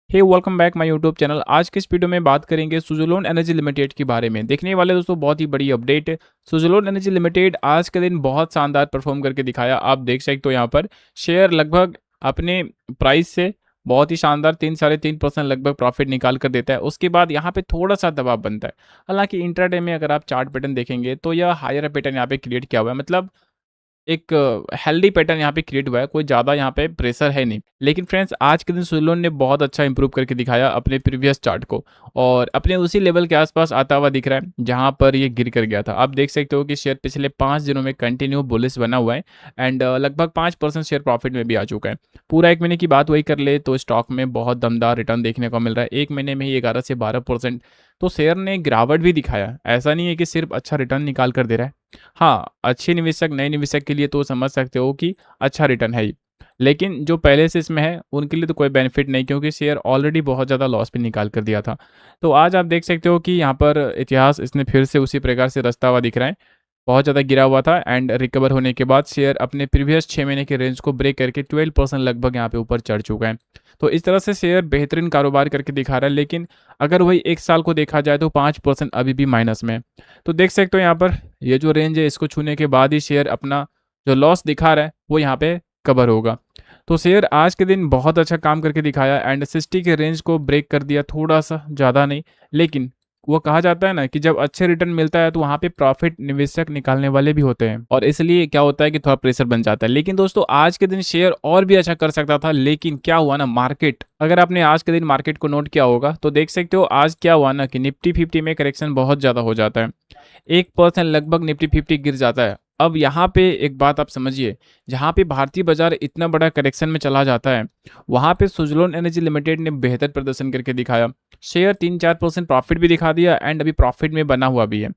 Hey welcome back my YouTube channel. आज के इस वीडियो में बात करेंगे सुज़लोन एनर्जी लिमिटेड के बारे में। देखने वाले दोस्तों बहुत ही बड़ी अपडेट है। सुज़लोन एनर्जी लिमिटेड आज के दिन बहुत शानदार परफॉर्म करके दिखाया। आप देख सकते हो यहाँ पर शेयर लगभग अपने प्राइस से बहुत ही शानदार 3 साढ़े 3% लगभग प्रॉफिट निकाल कर देता है। उसके बाद यहाँ पे थोड़ा सा दबाव बनता है। हालांकि इंट्राडे में अगर आप चार्ट पैटर्न देखेंगे तो यह हायर पैटर्न यहाँ पे क्रिएट किया हुआ है, मतलब एक हेल्दी पैटर्न यहाँ पे क्रिएट हुआ है, कोई ज़्यादा यहाँ पे प्रेशर है नहीं। लेकिन फ्रेंड्स आज के दिन सुज़लोन ने बहुत अच्छा इंप्रूव करके दिखाया अपने प्रीवियस चार्ट को, और अपने उसी लेवल के आसपास आता हुआ दिख रहा है जहाँ पर ये गिर कर गया था। आप देख सकते हो कि शेयर पिछले 5 दिनों में कंटिन्यू बुलिश बना हुआ है एंड लगभग 5% शेयर प्रॉफिट में भी आ चुका है। पूरा 1 महीने की बात वही कर ले तो स्टॉक में बहुत दमदार रिटर्न देखने को मिल रहा है। 1 महीने में ही 11 से 12%। तो शेयर ने गिरावट भी दिखाया। ऐसा नहीं है कि सिर्फ अच्छा रिटर्न निकाल कर दे रहा है। हाँ, अच्छे निवेशक, नए निवेशक के लिए तो समझ सकते हो कि अच्छा रिटर्न है ही। लेकिन जो पहले से इसमें है, उनके लिए तो कोई बेनिफिट नहीं, क्योंकि शेयर ऑलरेडी बहुत ज़्यादा लॉस पे निकाल कर दिया था। तो आज आप देख सकते हो कि यहाँ पर इतिहास इसने फिर से उसी प्रकार से रचता हुआ दिख रहा है। बहुत ज़्यादा गिरा हुआ था एंड रिकवर होने के बाद शेयर अपने प्रीवियस 6 महीने के रेंज को ब्रेक करके 12% लगभग यहाँ पे ऊपर चढ़ चुका है। तो इस तरह से शेयर बेहतरीन कारोबार करके दिखा रहा है। लेकिन अगर वही 1 साल को देखा जाए तो 5% अभी भी माइनस में है। तो देख सकते हो यहाँ पर ये जो रेंज है, इसको छूने के बाद ही शेयर अपना जो लॉस दिखा रहा है वो यहाँ पे कवर होगा। तो शेयर आज के दिन बहुत अच्छा काम करके दिखाया एंड 60 के रेंज को ब्रेक कर दिया, थोड़ा सा, ज़्यादा नहीं। लेकिन वो कहा जाता है ना कि जब अच्छे रिटर्न मिलता है तो वहाँ पे प्रॉफिट निवेशक निकालने वाले भी होते हैं, और इसलिए क्या होता है कि थोड़ा प्रेशर बन जाता है। लेकिन दोस्तों आज के दिन शेयर और भी अच्छा कर सकता था, लेकिन क्या हुआ ना, मार्केट, अगर आपने आज के दिन मार्केट को नोट किया होगा तो देख सकते हो आज क्या हुआ ना कि निफ्टी 50 में करेक्शन बहुत ज़्यादा हो जाता है। 1% लगभग निफ्टी 50 गिर जाता है। अब यहाँ पे एक बात आप समझिए, जहाँ पे भारतीय बाजार इतना बड़ा करेक्शन में चला जाता है, वहाँ पे सुज़लोन एनर्जी लिमिटेड ने बेहतर प्रदर्शन करके दिखाया। शेयर 3-4% प्रॉफिट भी दिखा दिया एंड अभी प्रॉफिट में बना हुआ भी है।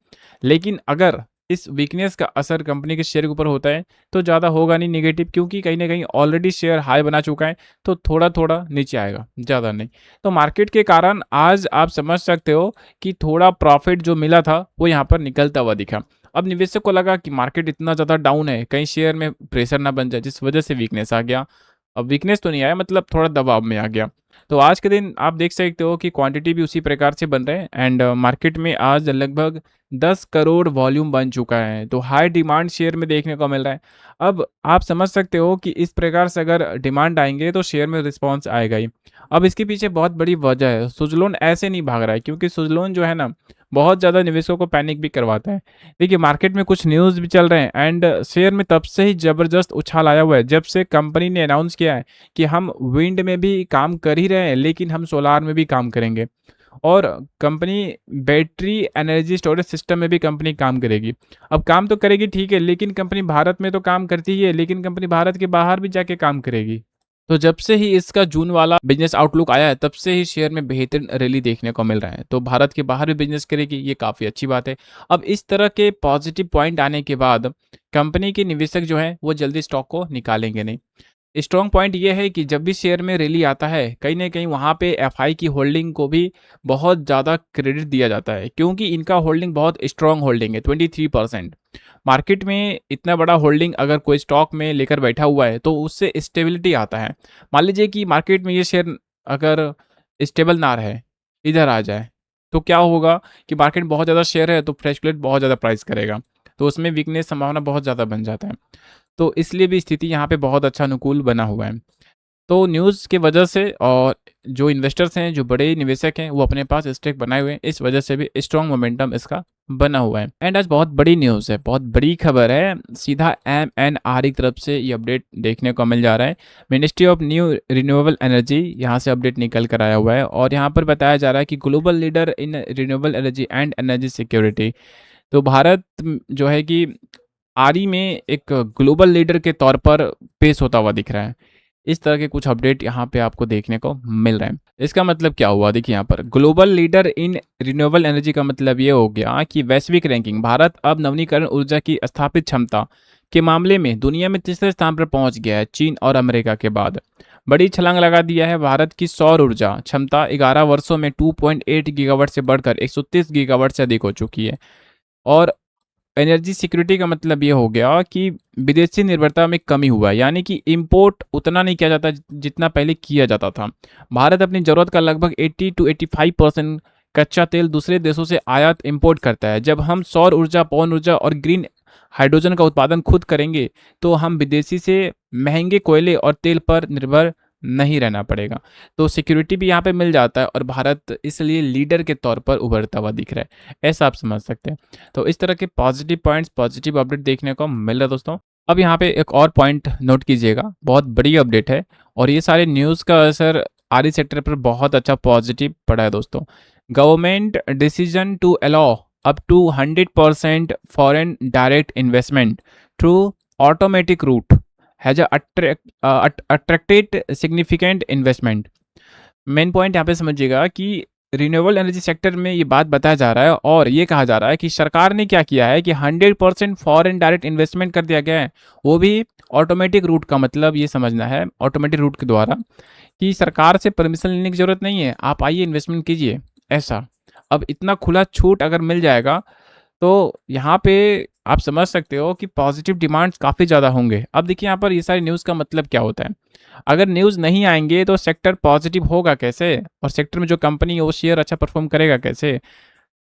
लेकिन अगर इस वीकनेस का असर कंपनी के शेयर के ऊपर होता है तो ज़्यादा होगा नहीं नेगेटिव, क्योंकि कहीं ना कहीं ऑलरेडी शेयर हाई बना चुका है। तो थोड़ा थोड़ा नीचे आएगा, ज़्यादा नहीं। तो मार्केट के कारण आज आप समझ सकते हो कि थोड़ा प्रॉफिट जो मिला था वो यहाँ पर निकलता हुआ दिखा। अब निवेशक को लगा कि मार्केट इतना ज़्यादा डाउन है, कहीं शेयर में प्रेशर ना बन जाए, जिस वजह से वीकनेस आ गया। अब वीकनेस तो नहीं आया, मतलब थोड़ा दबाव में आ गया। तो आज के दिन आप देख सकते हो कि क्वांटिटी भी उसी प्रकार से बन रहे हैं एंड मार्केट में आज लगभग 10 करोड़ वॉल्यूम बन चुका है। तो हाई डिमांड शेयर में देखने को मिल रहा है। अब आप समझ सकते हो कि इस प्रकार से अगर डिमांड आएंगे तो शेयर में रिस्पॉन्स आएगा ही। अब इसके पीछे बहुत बड़ी वजह है, सुज़लोन ऐसे नहीं भाग रहा है, क्योंकि सुज़लोन जो है ना बहुत ज़्यादा निवेशकों को पैनिक भी करवाता है। देखिए मार्केट में कुछ न्यूज़ भी चल रहे हैं एंड शेयर में तब से ही ज़बरदस्त उछाल आया हुआ है जब से कंपनी ने अनाउंस किया है कि हम विंड में भी काम कर ही रहे हैं, लेकिन हम सोलार में भी काम करेंगे, और company battery energy storage system में भी कंपनी काम करेगी। अब काम तो करेगी ठीक है, लेकिन कंपनी भारत में तो काम करती ही है, लेकिन कंपनी भारत के बाहर भी जाके काम करेगी। तो जब से ही इसका जून वाला बिजनेस आउटलुक आया है, तब से ही शेयर में बेहतरीन रैली देखने को मिल रहा है। तो भारत के बाहर भी बिजनेस करेगी, ये काफ़ी अच्छी बात है। अब इस तरह के पॉजिटिव पॉइंट आने के बाद कंपनी के निवेशक जो हैं वो जल्दी स्टॉक को निकालेंगे नहीं। स्ट्रॉन्ग पॉइंट ये है कि जब भी शेयर में रैली आता है, कहीं न कहीं वहाँ पे एफआई की होल्डिंग को भी बहुत ज़्यादा क्रेडिट दिया जाता है, क्योंकि इनका होल्डिंग बहुत स्ट्रॉन्ग होल्डिंग है, 23%। मार्केट में इतना बड़ा होल्डिंग अगर कोई स्टॉक में लेकर बैठा हुआ है तो उससे स्टेबिलिटी आता है। मान लीजिए कि मार्केट में ये शेयर अगर स्टेबल ना रहे, इधर आ जाए, तो क्या होगा कि मार्केट बहुत ज़्यादा शेयर है तो फ्रेश फ्लोट बहुत ज़्यादा प्राइस करेगा, तो उसमें वीकनेस संभावना बहुत ज़्यादा बन जाता है। तो इसलिए भी स्थिति यहाँ पे बहुत अच्छा अनुकूल बना हुआ है। तो न्यूज़ की वजह से, और जो इन्वेस्टर्स हैं, जो बड़े निवेशक हैं, वो अपने पास स्टेक बनाए हुए हैं, इस वजह से भी स्ट्रॉन्ग मोमेंटम इसका बना हुआ है। एंड आज बहुत बड़ी न्यूज़ है, बहुत बड़ी खबर है, सीधा एमएनआर की तरफ से ये अपडेट देखने को मिल जा रहा है। Ministry of new renewable energy यहाँ से अपडेट निकल कर आया हुआ है, और यहाँ पर बताया जा रहा है कि global leader in renewable energy and energy security. तो भारत जो है कि आरी में एक ग्लोबल लीडर के तौर पर पेश होता हुआ दिख रहा है। इस तरह के कुछ अपडेट यहाँ पे आपको देखने को मिल रहे हैं। इसका मतलब क्या हुआ, देखिए यहाँ पर global leader in renewable energy का मतलब ये हो गया कि वैश्विक रैंकिंग, भारत अब नवीनीकरण ऊर्जा की स्थापित क्षमता के मामले में दुनिया में तीसरे स्थान पर पहुंच गया है, चीन और अमेरिका के बाद। बड़ी छलांग लगा दिया है। भारत की सौर ऊर्जा क्षमता 11 वर्षों में 2.8 गीगावाट से बढ़कर 130 गीगावाट से अधिक हो चुकी है, और एनर्जी सिक्योरिटी का मतलब ये हो गया कि विदेशी निर्भरता में कमी हुआ है, यानी कि इंपोर्ट उतना नहीं किया जाता जितना पहले किया जाता था। भारत अपनी ज़रूरत का लगभग 80 टू 85% कच्चा तेल दूसरे देशों से आयात इंपोर्ट करता है। जब हम सौर ऊर्जा, पवन ऊर्जा और ग्रीन हाइड्रोजन का उत्पादन खुद करेंगे तो हम विदेशी से महंगे कोयले और तेल पर निर्भर नहीं रहना पड़ेगा। तो सिक्योरिटी भी यहाँ पे मिल जाता है और भारत इसलिए लीडर के तौर पर उभरता हुआ दिख रहा है, ऐसा आप समझ सकते हैं। तो इस तरह के पॉजिटिव पॉइंट्स, पॉजिटिव अपडेट देखने को मिल रहा है दोस्तों। अब यहाँ पे एक और पॉइंट नोट कीजिएगा, बहुत बड़ी अपडेट है और ये सारे न्यूज़ का असर आरई सेक्टर पर बहुत अच्छा पॉजिटिव पड़ा है दोस्तों। Government decision to allow up to 100% foreign direct investment through automatic route has attracted significant investment. Main point यहाँ पे समझिएगा कि रिन्यूएबल एनर्जी सेक्टर में ये बात बताया जा रहा है और ये कहा जा रहा है कि सरकार ने क्या किया है कि 100% फॉरेन डायरेक्ट इन्वेस्टमेंट कर दिया गया है, वो भी ऑटोमेटिक रूट का मतलब ये समझना है ऑटोमेटिक रूट के द्वारा कि सरकार से परमिशन लेने की ज़रूरत नहीं है, आप आइए इन्वेस्टमेंट कीजिए, ऐसा। अब इतना खुला छूट अगर मिल जाएगा तो यहाँ पे आप समझ सकते हो कि पॉजिटिव डिमांड्स काफ़ी ज़्यादा होंगे। अब देखिए यहाँ पर ये सारी न्यूज़ का मतलब क्या होता है, अगर न्यूज़ नहीं आएंगे तो सेक्टर पॉजिटिव होगा कैसे और सेक्टर में जो कंपनी है वो शेयर अच्छा परफॉर्म करेगा कैसे।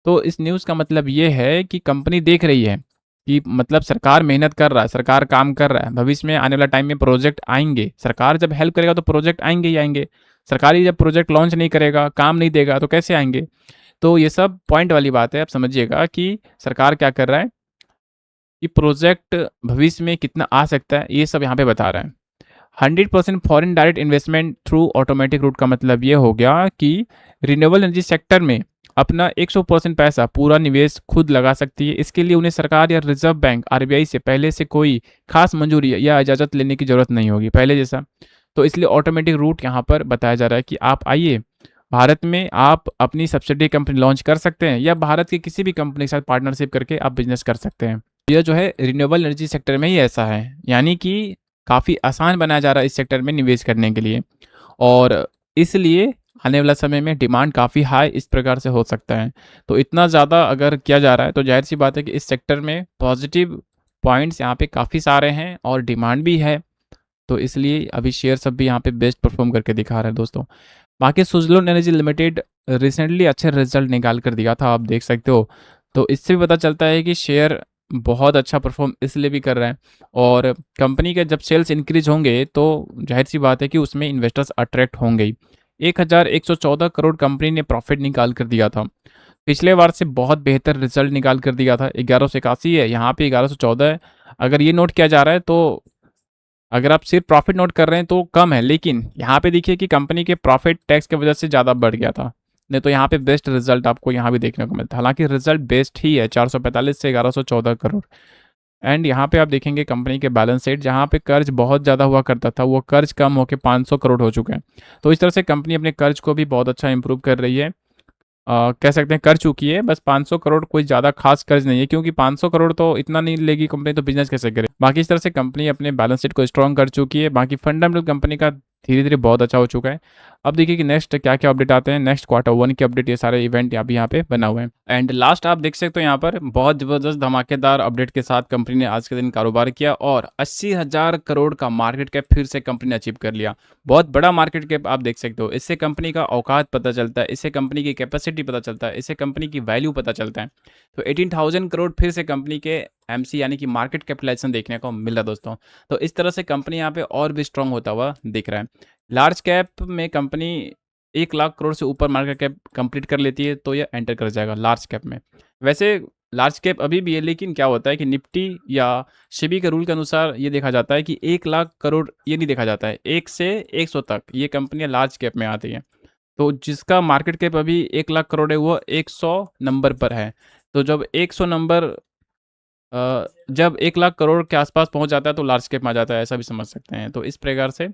तो इस न्यूज़ का मतलब ये है कि कंपनी देख रही है कि मतलब सरकार मेहनत कर रहा है, सरकार काम कर रहा है, भविष्य में आने वाला टाइम में प्रोजेक्ट आएंगे, सरकार जब हेल्प करेगा तो प्रोजेक्ट आएंगे ही आएंगे। सरकार ही जब प्रोजेक्ट लॉन्च नहीं करेगा, काम नहीं देगा तो कैसे आएंगे। तो ये सब पॉइंट वाली बात है, आप समझिएगा कि सरकार क्या कर रहा है कि प्रोजेक्ट भविष्य में कितना आ सकता है, ये सब यहाँ पे बता रहा है। 100% foreign direct investment through automatic root का मतलब ये हो गया कि रिन्यूएबल एनर्जी सेक्टर में अपना 100% पैसा पूरा निवेश खुद लगा सकती है। इसके लिए उन्हें सरकार या रिजर्व बैंक आरबीआई से पहले से कोई खास मंजूरी या इजाज़त लेने की ज़रूरत नहीं होगी पहले जैसा। तो इसलिए ऑटोमेटिक रूट यहाँ पर बताया जा रहा है कि आप आइए, भारत में आप अपनी सब्सिडी कंपनी लॉन्च कर सकते हैं या भारत की किसी भी कंपनी के साथ पार्टनरशिप करके आप बिजनेस कर सकते हैं। यह जो है रिन्यूएबल एनर्जी सेक्टर में ही ऐसा है, यानी कि काफ़ी आसान बनाया जा रहा है इस सेक्टर में निवेश करने के लिए और इसलिए आने वाला समय में डिमांड काफ़ी हाई इस प्रकार से हो सकता है। तो इतना ज़्यादा अगर किया जा रहा है तो जाहिर सी बात है कि इस सेक्टर में पॉजिटिव पॉइंट्स यहाँ पे काफ़ी सारे हैं और डिमांड भी है। तो इसलिए अभी शेयर सब भी यहाँ पे बेस्ट परफॉर्म करके दिखा रहा है दोस्तों। बाकी सुज़लोन एनर्जी लिमिटेड रिसेंटली अच्छे रिजल्ट निकाल कर दिया था, आप देख सकते हो। तो इससे भी पता चलता है कि शेयर बहुत अच्छा परफॉर्म इसलिए भी कर रहा है और कंपनी के जब सेल्स इंक्रीज होंगे तो जाहिर सी बात है कि उसमें इन्वेस्टर्स अट्रैक्ट होंगे ही। 1114 करोड़ कंपनी ने प्रॉफिट निकाल कर दिया था, पिछले बार से बहुत बेहतर रिजल्ट निकाल कर दिया था। 1181 है, यहाँ पे 1114 है। अगर ये नोट किया जा रहा है तो अगर आप सिर्फ प्रॉफिट नोट कर रहे हैं तो कम है, लेकिन यहाँ पे देखिए कि कंपनी के प्रॉफिट टैक्स की वजह से ज़्यादा बढ़ गया था, नहीं तो यहाँ पे बेस्ट रिजल्ट आपको यहाँ भी देखने को मिलता है। हालांकि रिजल्ट बेस्ट ही है, 445 से 1114 करोड़। एंड यहाँ पे आप देखेंगे कंपनी के बैलेंस शीट, जहाँ पे कर्ज बहुत ज़्यादा हुआ करता था वो कर्ज कम होकर 500 करोड़ हो चुके हैं। तो इस तरह से कंपनी अपने कर्ज को भी बहुत अच्छा इंप्रूव कर रही है। कह सकते हैं कर चुकी है, बस 500 करोड़ कोई ज़्यादा खास कर्ज नहीं है, क्योंकि 500 करोड़ तो इतना नहीं लेगी कंपनी तो बिजनेस कैसे करे। बाकी इस तरह से कंपनी अपने बैलेंस शीट को स्ट्रॉन्ग कर चुकी है। बाकी फंडामेंटल कंपनी का धीरे धीरे बहुत अच्छा हो चुका है। अब देखिए कि नेक्स्ट क्या क्या अपडेट आते हैं, नेक्स्ट Q1 की अपडेट, ये सारे इवेंट अभी यहाँ पे बना हुए हैं। एंड लास्ट आप देख सकते हो यहाँ पर बहुत ज़बरदस्त धमाकेदार अपडेट के साथ कंपनी ने आज के दिन कारोबार किया और 80,000 करोड़ का मार्केट कैप फिर से कंपनी ने अचीव कर लिया। बहुत बड़ा मार्केट कैप आप देख सकते हो, इससे कंपनी का औकात पता चलता है, इससे कंपनी की कैपेसिटी पता चलता है, इससे कंपनी की वैल्यू पता चलता है। तो 18,000 करोड़ फिर से कंपनी के एमसी यानी कि मार्केट कैपिटलाइजेशन देखने को मिल रहा है दोस्तों। तो इस तरह से कंपनी यहाँ पे और भी स्ट्रांग होता हुआ दिख रहा है। लार्ज कैप में कंपनी 1 लाख करोड़ से ऊपर मार्केट कैप कंप्लीट कर लेती है तो यह एंटर कर जाएगा लार्ज कैप में। वैसे लार्ज कैप अभी भी है, लेकिन क्या होता है कि निफ्टी या सेबी के रूल के अनुसार ये देखा जाता है कि 1 लाख करोड़ ये नहीं देखा जाता है, 1 से 100 तक ये कंपनियां लार्ज कैप में आती हैं। तो जिसका मार्केट कैप अभी 1 लाख करोड़ है वो 100 नंबर पर है। तो जब 100 नंबर जब 1 लाख करोड़ के आसपास पहुंच जाता है तो लार्ज कैप में आ जाता है, ऐसा भी समझ सकते हैं। तो इस प्रकार से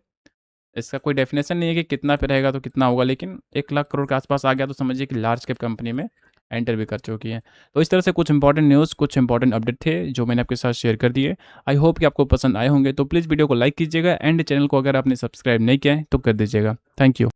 इसका कोई डेफिनेशन नहीं है कि कितना पे रहेगा तो कितना होगा, लेकिन 1 लाख करोड़ के आसपास आ गया तो समझिए कि लार्ज कैप कंपनी में एंटर भी कर चुकी है। तो इस तरह से कुछ इंपॉर्टेंट न्यूज़, कुछ इंपॉर्टेंट अपडेट थे जो मैंने आपके साथ शेयर कर दिए। आई होप कि आपको पसंद आए होंगे। तो प्लीज़ वीडियो को लाइक कीजिएगा एंड चैनल को अगर आपने सब्सक्राइब नहीं किया है तो कर दीजिएगा। Thank you.